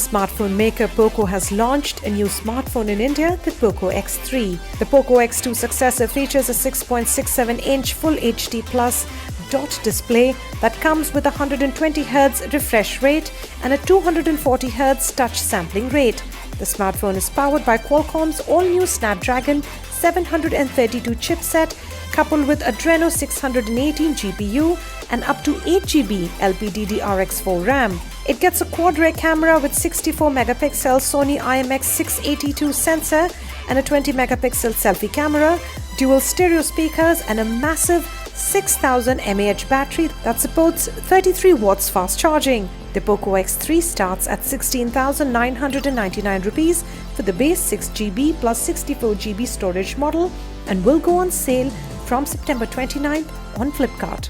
smartphone maker Poco has launched a new smartphone in India, the Poco X3. The Poco X2 successor features a 6.67-inch Full HD Plus dot display that comes with a 120Hz refresh rate and a 240Hz touch sampling rate. The smartphone is powered by Qualcomm's all-new Snapdragon 732 chipset coupled with Adreno 618 GPU and up to 8GB LPDDR4 RAM. It gets a quad-rear camera with 64-megapixel Sony IMX682 sensor and a 20-megapixel selfie camera, dual stereo speakers and a massive 6000 mAh battery that supports 33 watts fast charging. The Poco X3 starts at 16,999 rupees for the base 6GB plus 64GB storage model and will go on sale from September 29th on Flipkart.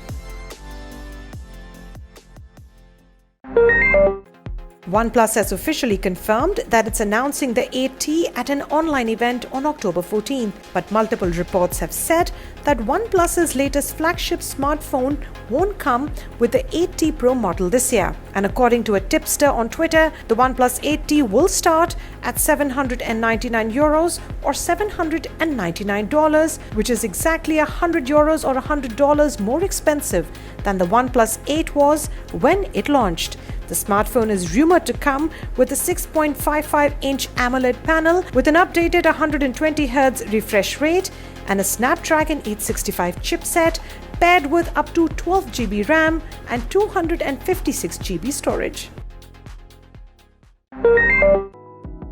OnePlus has officially confirmed that it's announcing the 8T at an online event on October 14th, but multiple reports have said that OnePlus's latest flagship smartphone won't come with the 8T Pro model this year. And according to a tipster on Twitter, the OnePlus 8T will start at €799 or $799, which is exactly €100 or $100 more expensive than the OnePlus 8 was when it launched. The smartphone is rumored to come with a 6.55-inch AMOLED panel with an updated 120Hz refresh rate and a Snapdragon 865 chipset paired with up to 12GB RAM and 256GB storage.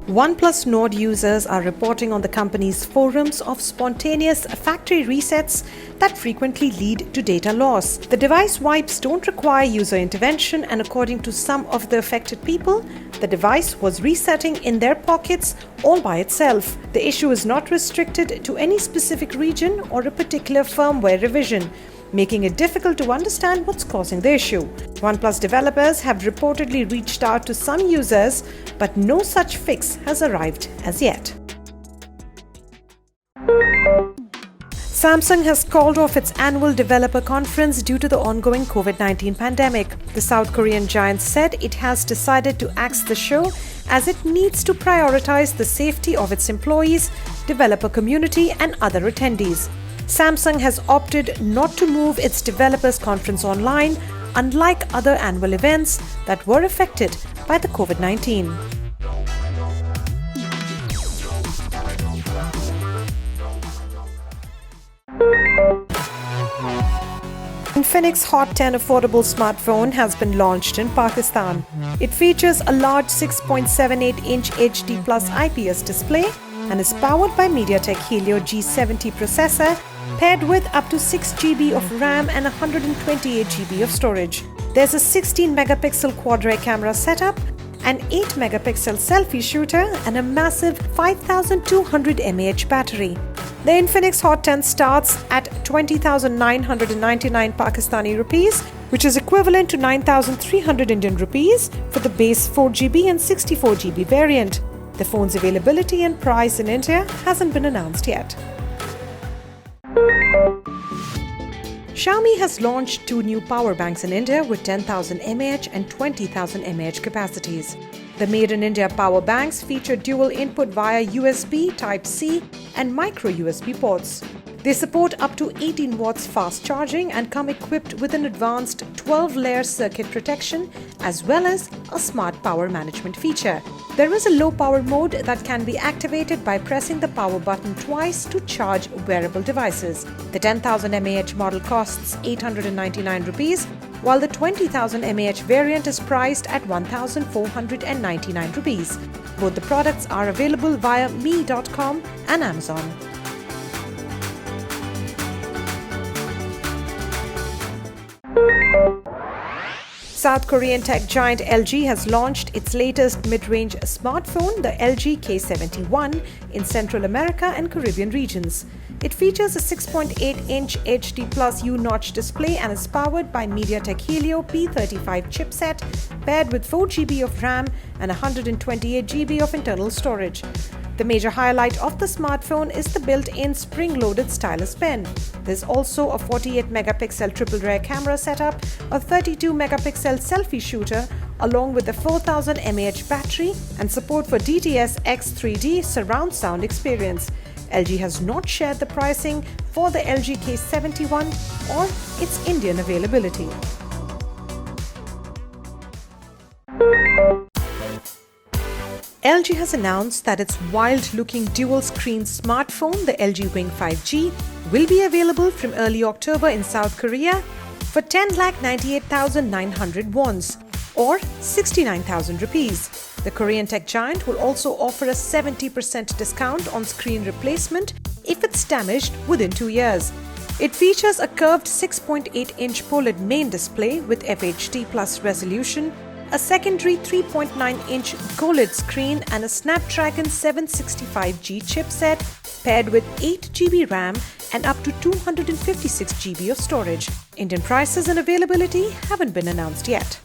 OnePlus Nord users are reporting on the company's forums of spontaneous factory resets that frequently lead to data loss. The device wipes don't require user intervention, and according to some of the affected people, the device was resetting in their pockets all by itself. The issue is not restricted to any specific region or a particular firmware revision, making it difficult to understand what's causing the issue. OnePlus developers have reportedly reached out to some users, but no such fix has arrived as yet. Samsung has called off its annual developer conference due to the ongoing COVID-19 pandemic. The South Korean giant said it has decided to axe the show as it needs to prioritize the safety of its employees, developer community, and other attendees. Samsung has opted not to move its developers conference online, unlike other annual events that were affected by the COVID-19. Infinix Hot 10 affordable smartphone has been launched in Pakistan. It features a large 6.78-inch HD Plus IPS display and is powered by MediaTek Helio G70 processor paired with up to 6GB of RAM and 128GB of storage. There's a 16-megapixel quad-rear camera setup, an 8-megapixel selfie shooter and a massive 5200 mAh battery. The Infinix Hot 10 starts at 20,999 Pakistani rupees, which is equivalent to 9,300 Indian rupees for the base 4GB and 64GB variant. The phone's availability and price in India hasn't been announced yet. Xiaomi has launched two new power banks in India with 10,000 mAh and 20,000 mAh capacities. The Made in India power banks feature dual input via USB, Type-C and micro USB ports. They support up to 18 watts fast charging and come equipped with an advanced 12-layer circuit protection as well as a smart power management feature. There is a low power mode that can be activated by pressing the power button twice to charge wearable devices. The 10,000 mAh model costs 899 rupees, while the 20,000 mAh variant is priced at 1,499 rupees. Both the products are available via me.com and Amazon. South Korean tech giant LG has launched its latest mid-range smartphone, the LG K71, in Central America and Caribbean regions. It features a 6.8-inch HD Plus U-notch display and is powered by MediaTek Helio P35 chipset paired with 4GB of RAM and 128GB of internal storage. The major highlight of the smartphone is the built-in spring-loaded stylus pen. There's also a 48-megapixel triple-rear camera setup, a 32-megapixel selfie shooter, along with a 4000 mAh battery and support for DTS X3D surround sound experience. LG has not shared the pricing for the LG K71 or its Indian availability. LG has announced that its wild-looking dual-screen smartphone, the LG Wing 5G, will be available from early October in South Korea for 10,98,900 wons or 69,000 rupees. The Korean tech giant will also offer a 70% discount on screen replacement if it's damaged within 2 years. It features a curved 6.8-inch POLED main display with FHD Plus resolution, a secondary 3.9-inch GOLED screen and a Snapdragon 765G chipset paired with 8 GB RAM and up to 256 GB of storage. Indian prices and availability haven't been announced yet.